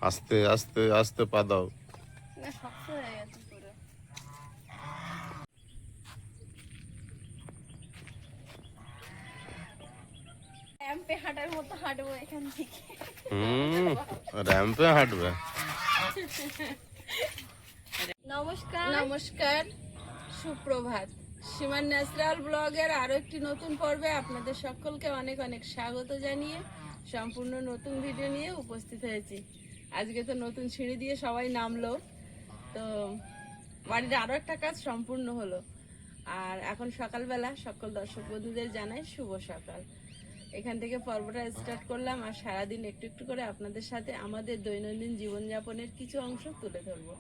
আস্তে আস্তে আস্তে পা দাও। না শক্ত হয়ে গেছে পুরো। র্যাম্পে হাঁটার মতো হাঁটবো এখান থেকে। র্যাম্পে হাঁটবে। নমস্কার নমস্কার, সুপ্রভাত। সীমান ন্যাচারাল ব্লগের আরো একটি নতুন পর্বে আপনাদের সকলকে অনেক অনেক স্বাগত জানিয়ে সম্পূর্ণ নতুন ভিডিও নিয়ে উপস্থিত হয়েছি। আজকে তো নতুন সিঁড়ি দিয়ে সবাই নামলো, তো বাড়ির আরো একটা কাজ সম্পূর্ণ হলো। আর এখন সকালবেলা সকল দর্শক বন্ধুদের জানাই শুভ সকাল। এখান থেকে পর্বটা স্টার্ট করলাম, আর সারাদিন একটু একটু করে আপনাদের সাথে আমাদের দৈনন্দিন জীবনযাপনের কিছু অংশ তুলে ধরবো।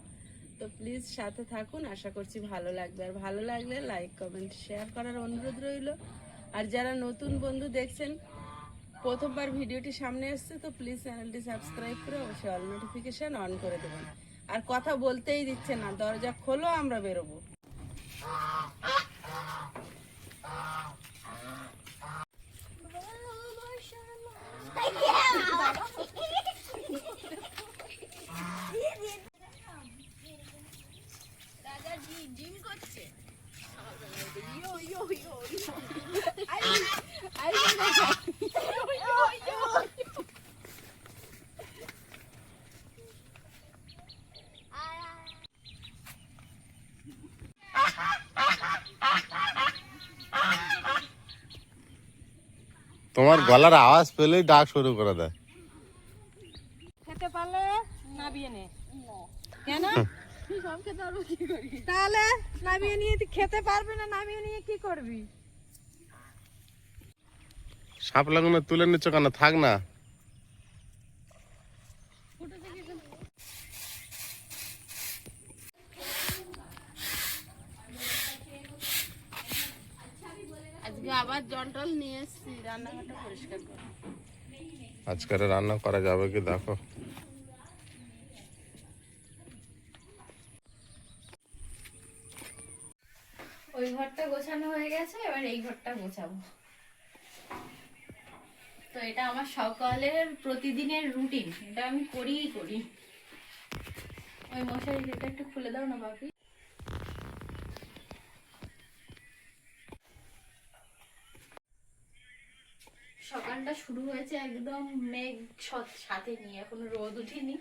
তো প্লিজ সাথে থাকুন, আশা করছি ভালো লাগবে। আর ভালো লাগলে লাইক কমেন্ট শেয়ার করার অনুরোধ রইল। আর যারা নতুন বন্ধু দেখছেন, প্রথমবার ভিডিওটি সামনে এসছে, তো প্লিজ চ্যানেলটি সাবস্ক্রাইব করে অবশ্যই অল নোটিফিকেশন অন করে দেবেন। আর কথা বলতেই দিচ্ছে না, দরজা খোলো আমরা বেরোবো। জিম করছে। তোমার গলার আওয়াজ পেলেই ডাক শুরু করে দেয়। খেতে পারলে নাবিয়ে নে। কেন? সব খেতে পারবো কি করি? তাহলে নামিয়ে নিয়ে তুই খেতে পারবি না, নামিয়ে নিয়ে কি করবি? সাপ লাগানো তুলে নিচ্ছ কেন? থাক না। আজকে আবার জন্টল নিয়ে এসেছি রান্নাঘরটা পরিষ্কার করে। আজকে রান্না করা যাবে কি দেখো। ওই ঘরটা গোছানো হয়ে গেছে, এবার এই ঘরটা গোছাবো। তো এটা আমার সকালের প্রতিদিনের রুটিন, এটা আমি করিই করি। ওই মশারিটা একটু খুলে দাও না বাপি। সকালটা শুরু হয়েছে একদম মেঘ সাথে নিয়ে, এখনো রোদ উঠেনি।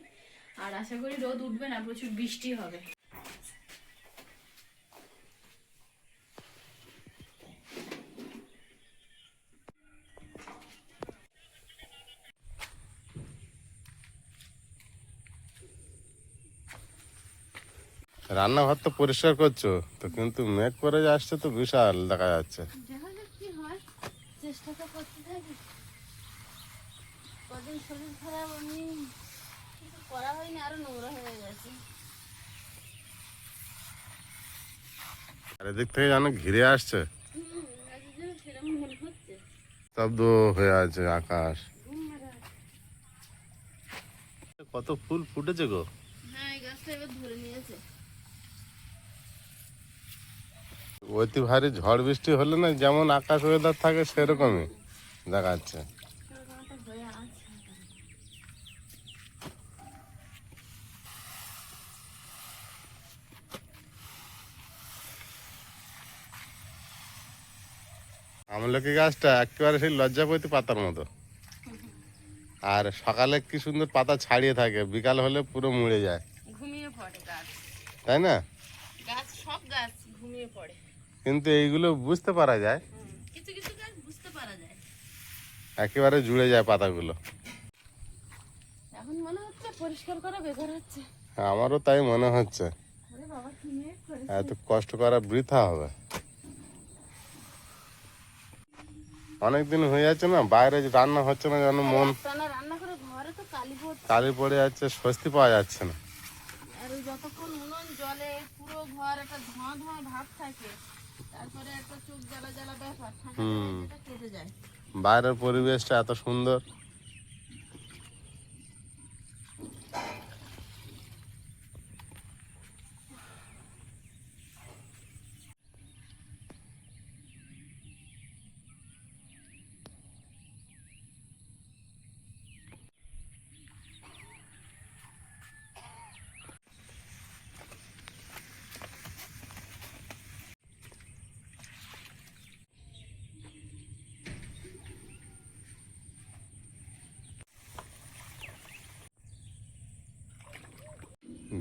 আর আশা করি রোদ উঠবে না, প্রচুর বৃষ্টি হবে। রান্নাঘর তো পরিষ্কার করছো তো, কিন্তু মেঘ করে আসছে তো বিশাল দেখা যাচ্ছে। দেখা যাক কি হয়, চেষ্টা তো করতে থাকি। কদিন শরীর খারাপ, আমি কিছু করা হয়নি, আরো নোংরা হয়ে গেছে। আর এদিক থেকে যেন ঘিরে আসছে, সেরকম মনে হচ্ছে। স্তব্ধ হয়ে আছে আকাশ। কত ফুল ফুটেছে গো। হ্যাঁ, এই গাছটা এবার ধরে নিয়েছে। অতি ভারী ঝড় বৃষ্টি হলে না যেমন আকাশ ওয়েদার থাকে সেরকমই দেখাচ্ছে। হয়ে আছে। আমলকি গাছটা একেবারে সেই লজ্জাপতি পাতার মতো। আর সকালে কি সুন্দর পাতা ছাড়িয়ে থাকে, বিকাল হলে পুরো মুড়ে যায়, ঘুমিয়ে পড়ে গাছ। তাই না? গাছ, সব গাছ ঘুমিয়ে পড়ে। কিন্তু এইগুলো বুঝতে পারা যায়, কিছু কিছু গাছ বুঝতে পারা যায়। একেবারে জুড়ে যায় পাতাগুলো। এখন মনে হচ্ছে পরিষ্কার করা বেকার হচ্ছে। আমারও তাই মনে হচ্ছে, আরে বাবা, কি মেঘ করেছে। এত কষ্ট করা বৃথা হবে। অনেকদিন হয়ে যাচ্ছে না, বাইরে রান্না হচ্ছে না, যেন মন টানা রান্না করে ঘরে তো কালি পড়ছে। কালি পড়ে যাচ্ছে, স্বস্তি পাওয়া যাচ্ছে না। আর ওই যতক্ষণ উনুন জলে পুরো ঘর একটা ধোঁয়া ধোঁয়া ভাব থাকে, তারপরে একটা চোখ জ্বালা জ্বালা ব্যাপার থাকে, যেটা কেটে যায়। বাইরের পরিবেশটা এত সুন্দর।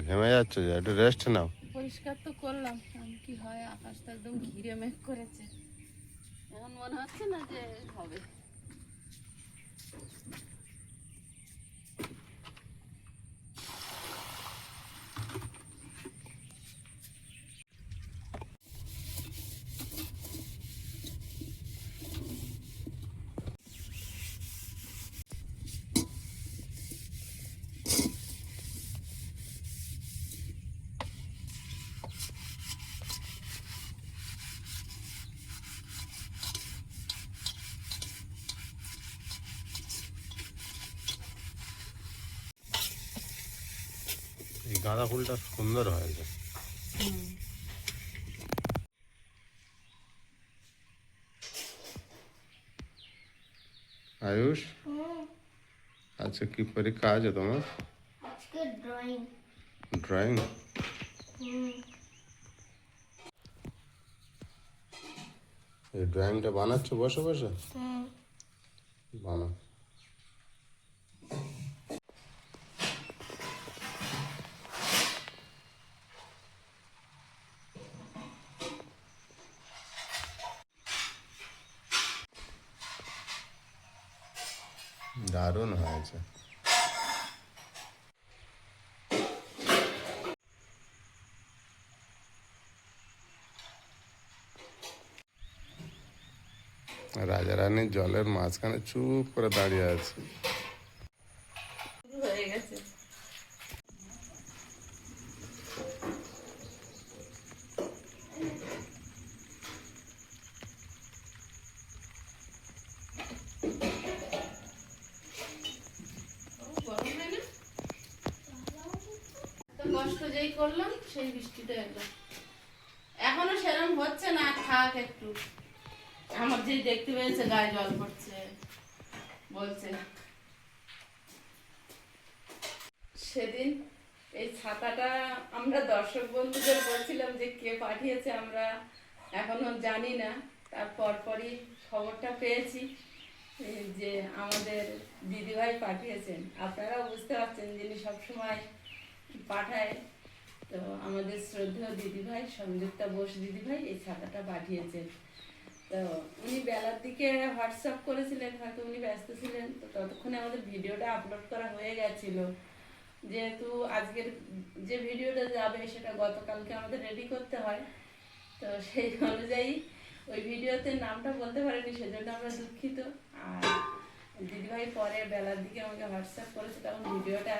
ঘেমে যাচ্ছে যে, একটু রেস্ট নাও। পরিষ্কার তো করলাম, এখন কি হয়, আকাশটা একদম ঘিরে মেঘ করেছে, এখন মনে হচ্ছে না যে হবে। এই গাঁদা ফুলটা সুন্দর হয়েছে। আয়ুষ, আচ্ছা কি পরীক্ষা আছে তোমার? আজকে ড্রয়িং। ড্রয়িং? এই ড্রয়িংটা বানাচ্ছ বসে বসে? বানাও। দারুণ হয়েছে। রাজা রানী জলের মাঝখানে চুপ করে দাঁড়িয়ে আছে। হয়ে গেছে। কষ্ট যেই করলাম সেই বৃষ্টিটা এলো, এখনো সেরকম হচ্ছে না, থাক একটু। আমার যে দেখতে পেয়েছে গায়ে জল পড়ছে বলছে। সেদিন এই ছাতাটা আমরা দর্শক বন্ধুদের বলছিলাম যে কে পাঠিয়েছে, আমরা এখনো জানি না। তারপর পরই খবরটা পেয়েছি যে আমাদের দিদিভাই পাঠিয়েছেন। আপনারাও বুঝতে পারছেন যিনি সবসময় পাঠায়, তো আমাদের শ্রদ্ধেয় দিদিভাই সংযুক্তা বোস দিদিভাই এই ছাতাটা পাঠিয়েছেন। তো উনি বেলার দিকে হোয়াটসঅ্যাপ করেছিলেন, হয়তো উনি ব্যস্ত ছিলেন, তো ততক্ষণে আমাদের ভিডিওটা আপলোড করা হয়ে গেছিল। যেহেতু আজকের যে ভিডিওটা যাবে সেটা গতকালকে আমাদের রেডি করতে হয়, তো সেই অনুযায়ী ওই ভিডিওতে নামটা বলতে পারিনি, সেজন্য আমরা দুঃখিত। আর দিদিভাই পরে বেলার দিকে আমাকে হোয়াটসঅ্যাপ করেছে, তখন ভিডিওটা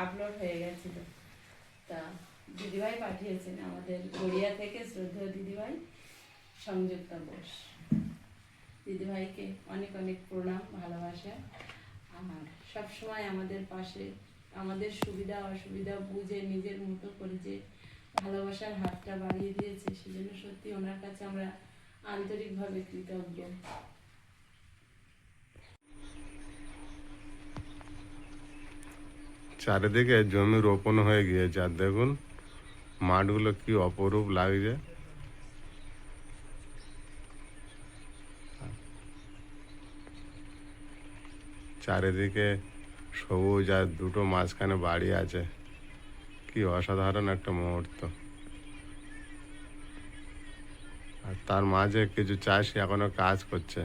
আপলোড হয়ে গেছিল। তা দিদিভাই পাঠিয়েছেন আমাদের গড়িয়া থেকে শ্রদ্ধেয় দিদিভাই সংযুক্তা বোস। দিদিভাইকে অনেক অনেক প্রণাম, ভালোবাসা। আর সবসময় আমাদের পাশে, আমাদের সুবিধা অসুবিধা বুঝে নিজের মতো করে যে ভালোবাসার হাতটা বাড়িয়ে দিয়েছে, সেজন্য সত্যি ওনার কাছে আমরা আন্তরিকভাবে কৃতজ্ঞ। চারিদিকে জমি রোপণ হয়ে গিয়েছে, আর দেখুন মাঠগুলো কি অপরূপ লাগছে। চারিদিকে সবুজ, আর দুটো মাঝখানে বাড়ি আছে। কি অসাধারণ একটা মুহূর্ত। আর তার মাঝে কিছু চাষি এখনো কাজ করছে।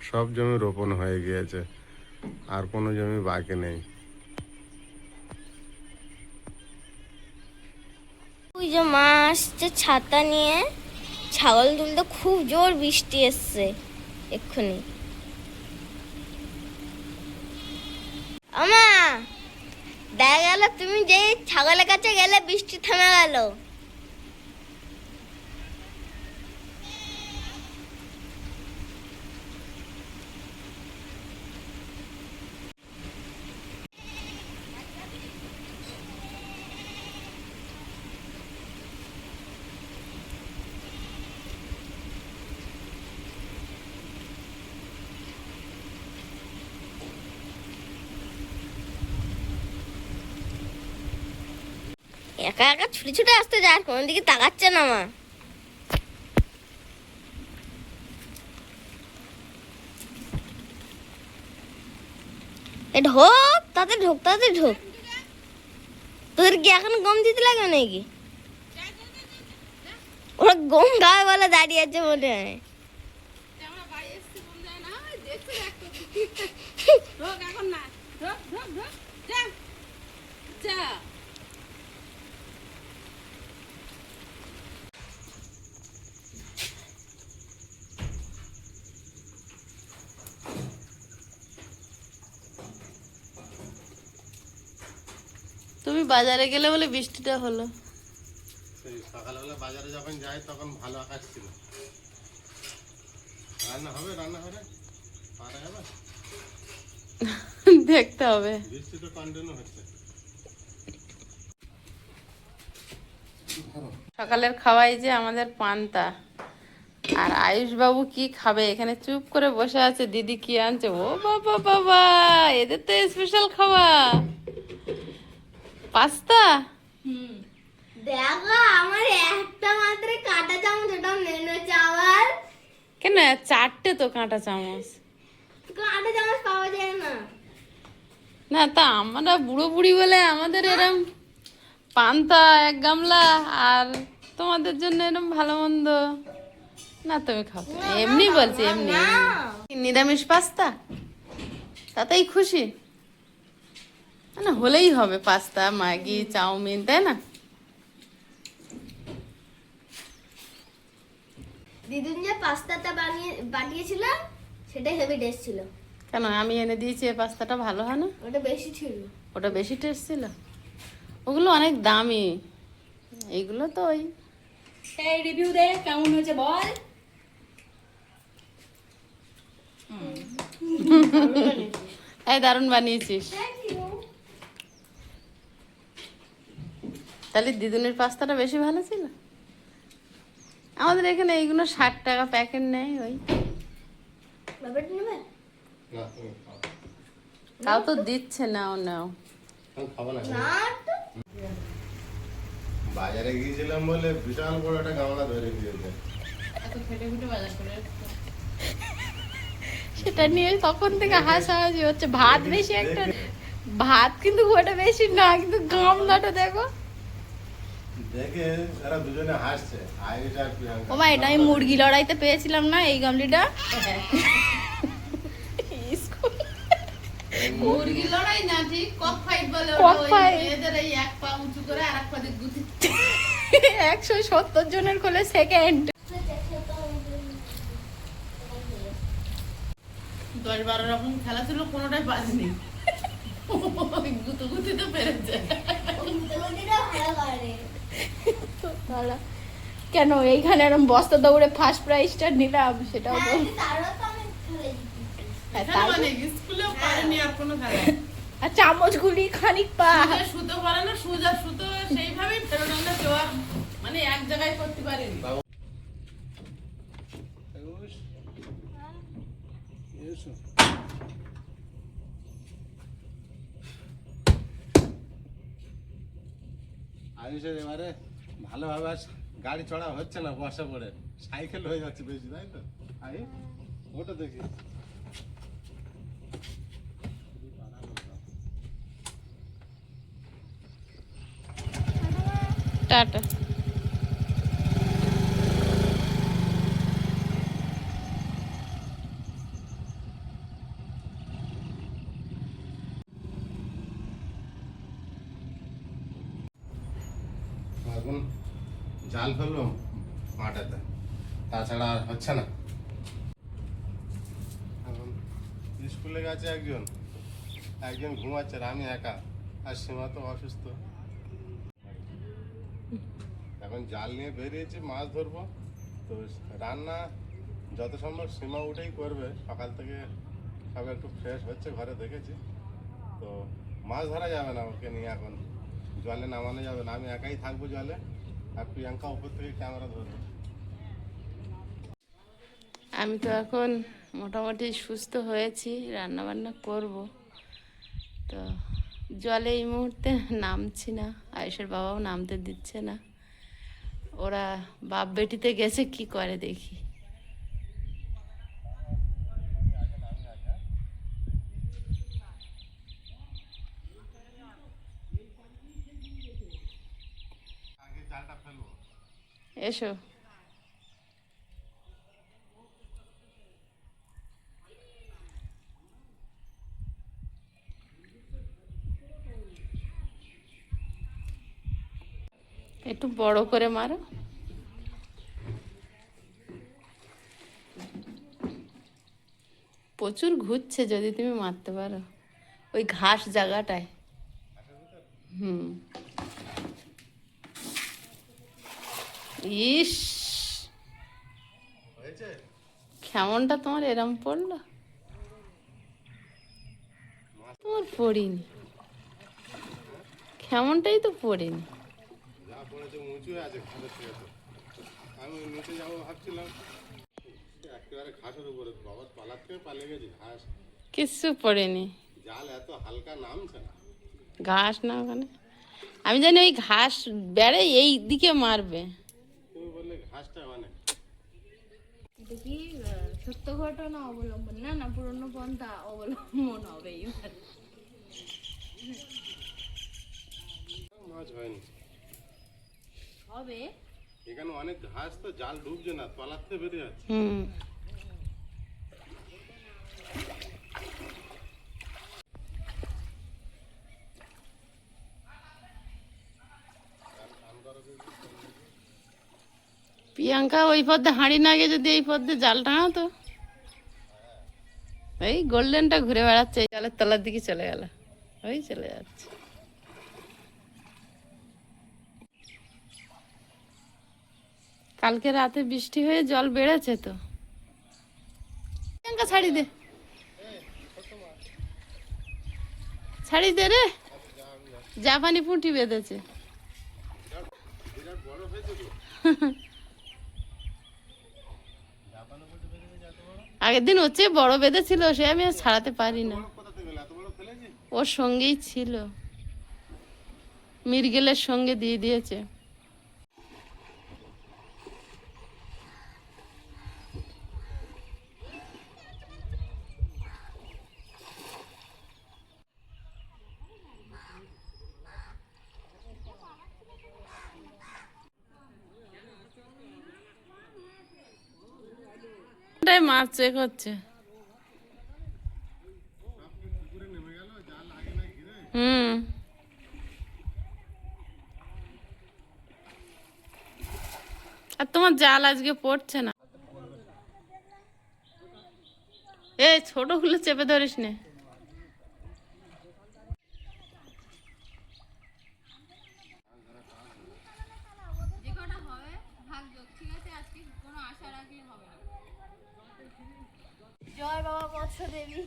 সব জমি রোপণ হয়ে গিয়েছে, আর কোনো জমি বাকি নেই। ওই যে মা আসছে ছাতা নিয়ে, ছাগল তুলতে খুব জোর বৃষ্টি এসছে এক্ষুনি। আমা দেখা গেল তুমি যে ছাগলের কাছে গেলে বৃষ্টি থেমে গেল। একা একা ছুটে ছুটে আসতে যার কোন দিকে তাকাচ্ছে না মা। ঢোক তাতে ঢোক তাতে ঢোক। তোদের কি এখন গম দিতে লাগবে নাকি? ওরা গম গায়ে বলে দাঁড়িয়ে আছে মনে হয়। আমরা বাড়ি এসছি কোন যায় না দেখছো একটা ঢোক এখন না ঢোক ঢোক ঢোক যা যা। তুমি বাজারে গেলে বলে বৃষ্টিটা হলো। সেই সকালবেলা বাজারে যখন যাই তখন ভালো আকাশ ছিল। রান্না হবে পারা যাবে? দেখতে হবে। বৃষ্টি তো কন্টিনিউ হচ্ছে। সকালের খাওয়াই যে আমাদের পান্তা। আর আয়ুষ বাবু কি খাবে এখানে চুপ করে বসে আছে। দিদি কি আনছে, ও বাবা বাবা, এদের তো স্পেশাল খাওয়া পাস্তা। দেখো আমার একটা মাত্র কাঁটা চামচ, ওটা মেনু চাওয়ার। কেন 4টে তো কাঁটা চামচ? কাঁটা চামচ পাওয়া যায় না। না তা আমরা বুড়ো বুড়ি বলে আমাদের এরম পান্তা 1 গামলা, আর তোমাদের জন্য এরম ভালো মন্দ না তুমি খাও। এমনি বলছি, এমনি নিরামিষ পাস্তা তাতেই খুশি না? হলেই হবে পাস্তা, ম্যাগি, চাউমিন, তাই না? দিদিন যে পাস্তাটা বানিয়েছিল সেটা হেভি টেস্ট ছিল। কেন আমি এনে দিয়েছি, এই পাস্তাটা ভালো হয় না? ওটা বেশি ছিল। ওটা বেশি টেস্ট ছিল। ওগুলো অনেক দামি, এইগুলো তো ওই। এই রিভিউ দে কেমন হয়েছে বল। এই দারুণ বানিয়েছিস। তাহলে দিদুনের পাস্তাটা বেশি ভালো ছিল। আমাদের এখানে এইগুলো 60 টাকা প্যাকেট নেয়। ওই ব্যাপারটা নেবে না তুমি খাও। তাও তো দিচ্ছে, নাও নাও। আমি খাবো না। না তো। বাজারে গিয়েছিলাম বলে বিশাল বড় একটা গামলা ধরে দিয়েছে। সেটা নিয়ে তখন থেকে হাসাহাসি হচ্ছে। ভাত বেশি একটা, ভাত কিন্তু ওটা বেশি না, কিন্তু গামলাটা দেখো। দেখে তারা দুজনে হাসছে, আয়ুষ আর প্রিয়াঙ্কা। ও মা, এটা আমি মুরগি লড়াইতে পেয়েছিলাম না এই গামলিটা। মুরগি লড়াই না, ঠিক কক ফাইট বলে। Cock fight। মেয়েদের এই 1 পা উঁচু করে আর 1 পা দিয়ে গুতি। 170 জনের কোলে সেকেন্ড। 10-12 রকম খেলা ছিল, কোনোটাই বাজেনি। গুতো তো পেরেছে। কেন এইখানে এরকম বস্তা দৌড়ে ফার্স্ট প্রাইজটা নিলাম, সেটাও বল। হ্যাঁ, তার- মানে স্কুলেও পারেনি আর কোনো খেলা। আর চামচগুলি খানিক পা। সুতো পারে না, সুজা সুতো সেইভাবেই ফেরোনো না, কেউ আর মানে এক জায়গায় করতে পারেনি। আয়ুষের এবারে ভালোভাবে আর গাড়ি চড়া হচ্ছে না, বসে পড়ে সাইকেল হয়ে যাচ্ছে বেশি, তাই তো? আয়ুষ ওটা দেখি। টাটা। এখন জাল ফেলবো মাঠেতে, তাছাড়া আর হচ্ছে না। এখন স্কুলে গেছে একজন ঘুমাচ্ছে, আর আমি একা, আর সীমা তো অসুস্থ। এখন জাল নিয়ে বেরিয়েছি, মাছ ধরবো। তো রান্না যত সম্ভব সীমা উঠেই করবে, সকাল থেকে সব একটু ফ্রেশ হচ্ছে ঘরে দেখেছি। তো মাছ ধরা যাবে না ওকে নিয়ে, এখন জলে নামানো যাবে না। আমি একাই থাকবো জলে, আর প্রিয়াঙ্কা উপর থেকে ক্যামেরা ধরবে। আমি তো এখন মোটামুটি সুস্থ হয়েছি, রান্না বান্না করব। তো জলে এই মুহূর্তে নামছি না, আয়ুষের বাবাও নামতে দিচ্ছে না। ওরা বাপ বেটিতে গেছে, কি করে দেখি। আগে জালটা ফেলবো। এসো। একটু বড় করে মারো। প্রচুর ঘুরছে, যদি তুমি মারতে পারো ওই ঘাস জায়গাটায়। হুম। ইস, হয়েছে? কেমনটা তোমার এরম পড়লো? তোমার পড়িনি, কেমনটাই তো পড়িনি। যা পড়েছে উঁচু আছে ঘাসের থেকে। তো আমি নিচে যাবো ভাবছিলাম, একেবারে ঘাসের উপরে। বাবার পালার থেকে পালিয়ে গেছি। ঘাস কিচ্ছু পড়েনি। জাল এত হালকা নামছে না। ঘাস না ওখানে, আমি জানি ওই ঘাস বেড়ে এই দিকে মারবে। তুমি বললে ঘাসটা মানে এটা কি সত্য ঘটনা অবলম্বন না, না পুরনো পন্থা অবলম্বন হবে এবার? মাছ হয়নি হবে। এখানে অনেক ঘাস, তো জাল ডুবছে না, তলার থেকে বেরিয়ে যাচ্ছে। হুম। প্রিয়াঙ্কা ওই পথে হাঁড়ি না গিয়ে যদি এই পথে জাল টাঙাতো, এই গোল্ডেনটা ঘুরে বেড়াচ্ছে, এই জালের তলার দিকে চলে গেল, ওই চলে যাচ্ছে। কালকে রাতে বৃষ্টি হয়ে জল বেড়েছে তো। প্রিয়াঙ্কা ছাড়ি দে, ছাড়ি দে রে, জাপানি পুঁটি বেঁধেছে। বিরাট বড় হয়েছে তো। আগের দিন হচ্ছে বড় বেঁধেছিল, সে আমি আর ছাড়াতে পারি না। কোথা থেকে এত বড় ফেলেছি? ওর সঙ্গেই ছিল, মিরগেলের সঙ্গে দিয়ে দিয়েছে। ওটাই মাছ চেক হচ্ছে। হুম। আর তোমার জাল আজকে পড়ছে না। এই ছোটগুলো চেপে ধরিস নে। জয় বাবা মৎস্য দেবী।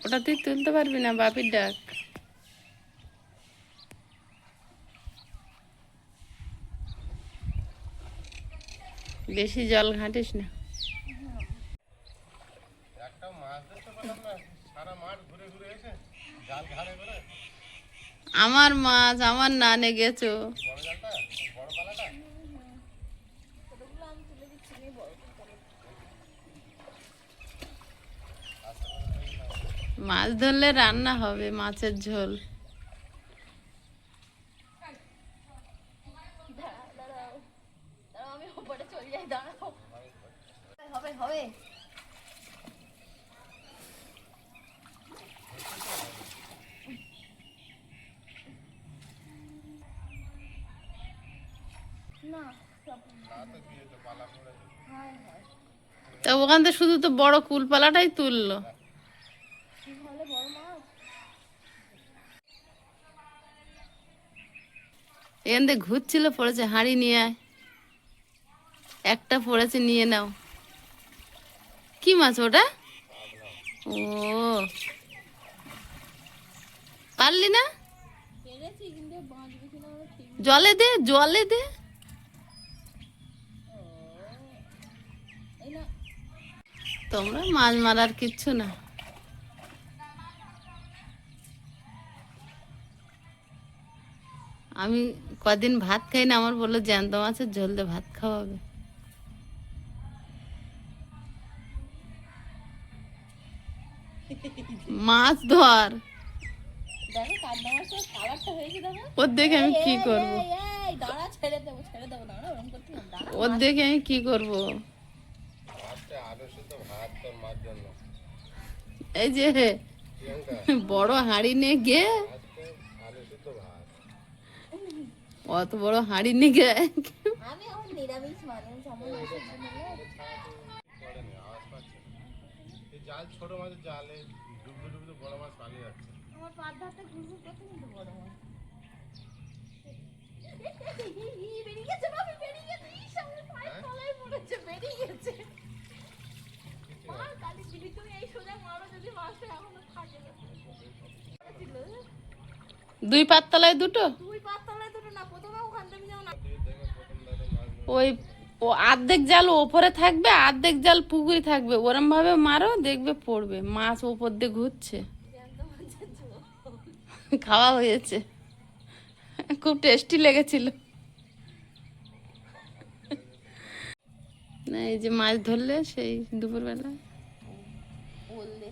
ওটা তুই তুলতে পারবি না, বাপির ডাক। বেশি জল ঘাঁটিস না। একটা মাছ ধরতে পারলাম না, সারা মাঠ ঘুরে ঘুরে এসে জাল ঘাড়ে করে। আমার মাছ আমার নানে গেছো। বড় জালটা, বড় পালাটা। মাছ ধরলে রান্না হবে, মাছের ঝোল। আমি ওপরে চলে যাই, দাঁড়াও। হবে হবে। না তা ওখান থেকে শুধু তো বড় কুলপালাটাই তুললো। এখান থেকে ঘুরছিল, পড়েছে, হাঁড়ি নিয়ে আয়। একটা পড়েছে, নিয়ে নাও। কি মাছ ওটা? ও, পারলি না? জলে দে, জলে দে। তোমরা মাছ মারার কিচ্ছু না। আমি কদিন ভাত খাই না, আমার বললো জ্যান্ত মাছের ঝোল দিয়ে ভাত খাওয়াবে। মাছ ধর, দেখো কান্না মাছের কালারটা হয়েছে দেখো। ওর দেখে আমি কি করব? এই দাঁড়া, ছেড়ে দেবো দাঁড়া, ওরকম করতে না, দাঁড়া। ওর দেখে আমি কি করব? আজকে আলু সিদ্ধ ভাত তোর মার জন্য। এই যে প্রিয়াঙ্কা, বড় হাঁড়ি নিয়ে গিয়ে, আজকে আলু সিদ্ধ ভাত। অত বড় হাঁড়ি নিয়ে গিয়ে আমি আমার নিরামিষ মানুষ, আমার মাছের জন্য পড়েনি, আওয়াজ পাচ্ছে না। এই জাল ছোট মাছের জালে ডুবতে ডুবতে বড় মাছ পালিয়ে যাচ্ছে। আমার পাত ধারটা ঘুরঘুর করতে কিন্তু বড় মাছ। বেরিয়ে গেছে বাবু, বেরিয়ে গেছে। ইস, আমার পায়ের তলায় পড়েছে, বেরিয়ে গেছে। মা, কালি দিবি তুমি, এই সোজা মারো, যদি মাছটা এখনো থাকে না। দুই পাততলায় দুটো। তুই পাত তলায় দুটো না, প্রথমে ওখান থেকে যাও না। ওই ও অর্ধেক জাল ওপরে থাকবে, অর্ধেক জাল পুকুরে থাকবে, ওরম ভাবে মারো, দেখবে পড়বে। মাছ ওপর দিয়ে ঘুরছে। খাওয়া হয়েছে, খুব টেস্টি লেগেছিল। না, এই যে মাছ ধরলে সেই দুপুরবেলা। বললে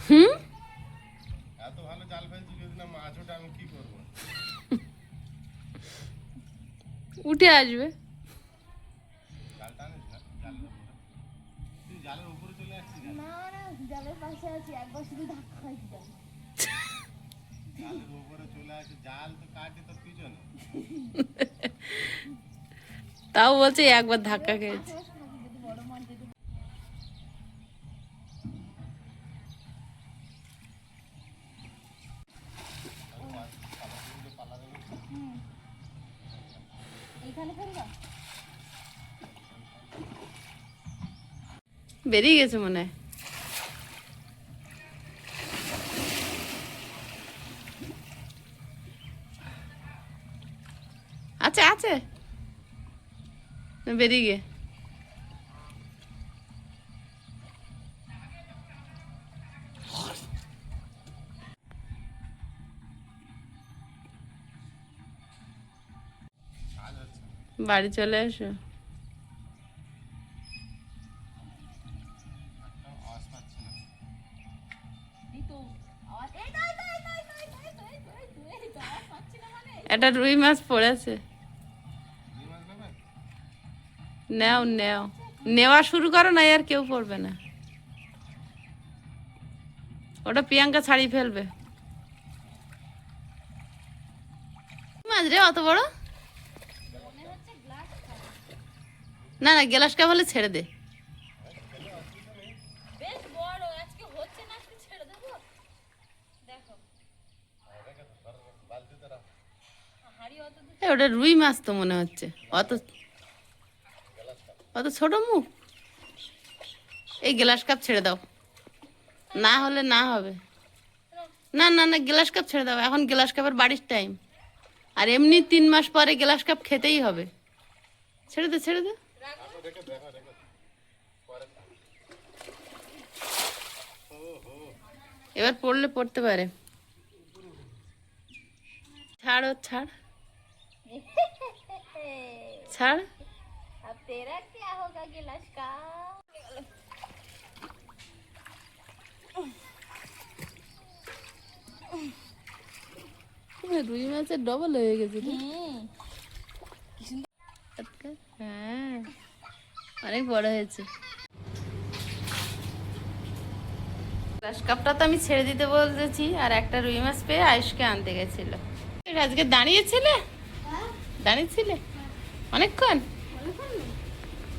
হুম, এত ভালো জাল ফেলছি, যদি না মাছ ওঠে আমি কি করবো? উঠে আসবে। জাল টানিস না, তুই জালের উপরে চলে আসছিস কেন? না না, জালের পাশে আছি, একবার শুধু ধাক্কা খাইছি জাল। জালের উপরে চলে আসে, জাল তো কাটে তোর পিছনে। তাও বলছে একবার ধাক্কা খেয়েছে। যদি বড় মাছ যদি এইখানে ফেলবা। বেরিয়ে গেছে মনে হয়। আছে আছে, বেরিয়ে গে। বাড়ি চলে এসো। আওয়াজ পাচ্ছি না। এই তো আওয়াজ, এই তো, এই তো, এই তো, এই তো, এই তো, এই তো, এই তো, এই তো, এই তো, আওয়াজ পাচ্ছি না মানে। একটা রুই মাছ পড়েছে। দুই মাছ নেবে? নেও নেও, নেওয়া শুরু করো, না আর কেউ পড়বে না। ওটা প্রিয়াঙ্কা ছাড়িয়ে ফেলবে। মাছ রে অত বড়? না না, গ্লাস কাপ হলে ছেড়ে দে। বেশ বড়, আজকে হচ্ছে না, আজকে ছেড়ে দেবো। দেখো হাড়ি অত দূর। এ, ওটা রুই মাছ তো মনে হচ্ছে। অত অত ছোট মুখ। এই গ্লাস কাপ ছেড়ে দাও, না হলে না হবে। না না না, গ্লাস কাপ ছেড়ে দাও, এখন গ্লাস কাপের বাড়ির টাইম। আর এমনি 3 মাস পরে গ্লাস কাপ খেতেই হবে। ছেড়ে দে ছেড়ে দে। রেখে দেখো, রেখে পরে। এবার পড়লে পড়তে পারে। ছাড় ও ছাড় ছাড়। अब तेरा क्या होगा गिलास का। রুই মাছের ডবল হয়ে গেছে রে। হ্যাঁ, অনেক বড় হয়েছে। গ্লাস কাপটা তো আমি ছেড়ে দিতে বলেছি, আর একটা রুই মাছ পেয়ে আয়ুষকে আনতে গেছিল। আজকে দাঁড়িয়েছিলে? দাঁড়িয়েছিলে অনেকক্ষণ?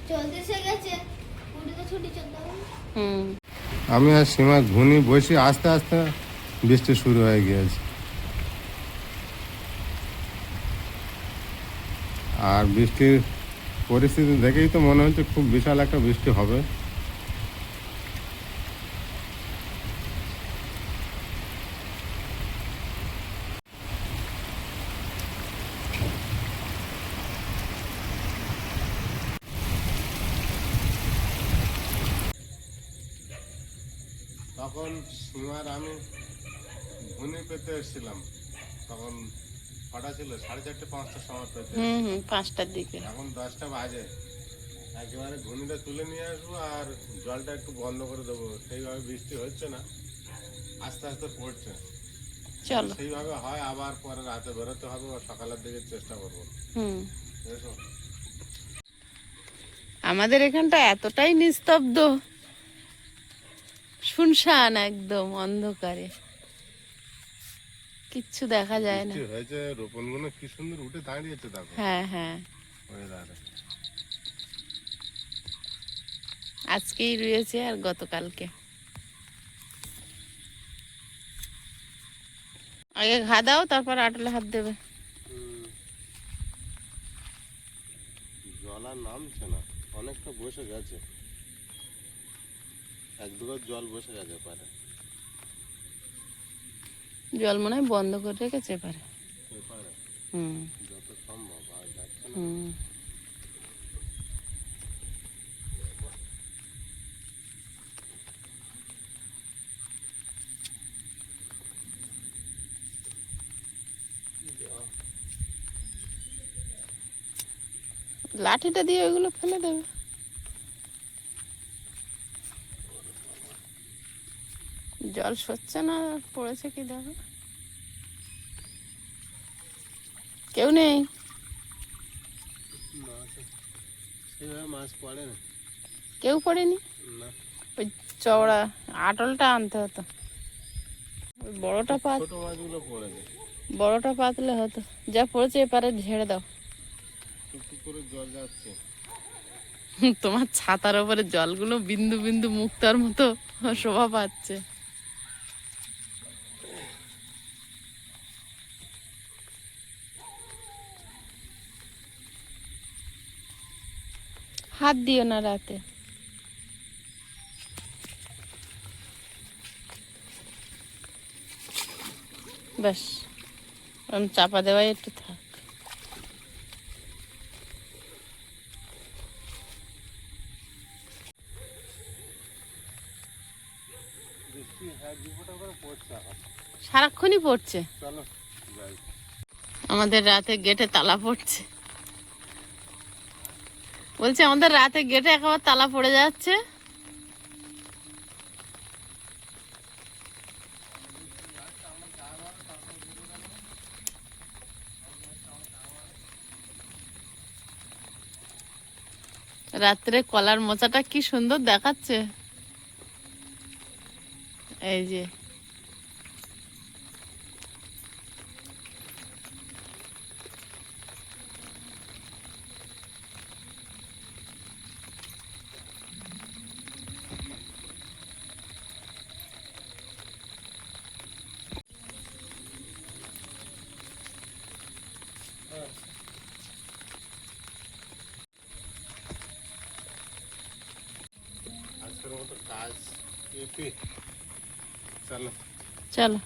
চলতে এসে গেছে, পুরীতে ছুটি চলতে হবে। হুম, আমি আর সীমা ঘুনি বসি, আস্তে আস্তে বৃষ্টি শুরু হয়ে গিয়েছে। আর বৃষ্টির পরিস্থিতি দেখেই তো মনে হচ্ছে খুব বিশাল একটা বৃষ্টি হবে। তখন সীমার আমি ঘুনি পেতে এসেছিলাম, তখন কটা ছিল, 4:30 5টার সময় পেতে এসেছিলাম। 5টার দিকে। এখন 10টা বাজে, একেবারে ঘুনিটা তুলে নিয়ে আসবো আর জলটা একটু বন্ধ করে দেবো। সেইভাবে বৃষ্টি হচ্ছে না, আস্তে আস্তে পড়ছে। চলো। সেইভাবে হয় আবার পরে রাতে বেরোতে হবে বা সকালের দিকে চেষ্টা করবো। এসো। আমাদের এখানটা এতটাই নিস্তব্ধ, শুনশান, একদম অন্ধকারে, কিচ্ছু দেখা যায় না। বৃষ্টি হয়েছে, রোপণ গুলো কি সুন্দর উঠে দাঁড়িয়েছে দেখো। হ্যাঁ হ্যাঁ, ওই দাঁড়ে আজকেই রয়েছে আর গতকালকে। আগে ঘা দাও, তারপর আটলে হাত দেবে। জল আর নামছে না, অনেকটা বসে গেছে, 1-2 গজ জল বসে গেছে পারে। জল মনে হয় বন্ধ করে রেখেছে পারে। পারে হুম যত সম্ভব আর যাচ্ছে না। হুম। লাঠিটা দিয়ে ওইগুলো ফেলে দেবে। জল সচ্ছে না, পড়েছে কি দেখো। কেউ নেই, সেইভাবে মাছ পড়ে না। কেউ পড়েনি। না, ওই চওড়া আটলটা আনতে হতো, ওই বড়টা ছোট মাছগুলো পড়েছে। বড়টা পাতলে হতো। যা পড়েছে এপারে ঝেড়ে দাও। টুকটুক করে জল যাচ্ছে। তোমার ছাতার উপরে জলগুলো বিন্দু বিন্দু মুক্তার মতো শোভা পাচ্ছে। হাত দিও না রাতে। ব্যাস, চাপা দেওয়াই একটু থাক। বৃষ্টি হ্যাঁ 2 ফোঁটা করে পড়ছে এখন। সারাক্ষণই পড়ছে। চলো যাই। আমাদের রাতে গেটে তালা পড়ছে। বলছে আমাদের রাতে গেটে একেবারে তালা পড়ে যাচ্ছে। রাত্রে কলার মোচাটা কি সুন্দর দেখাচ্ছে। এই যে আজকের মতো কাজ এপি। চলো। চলো।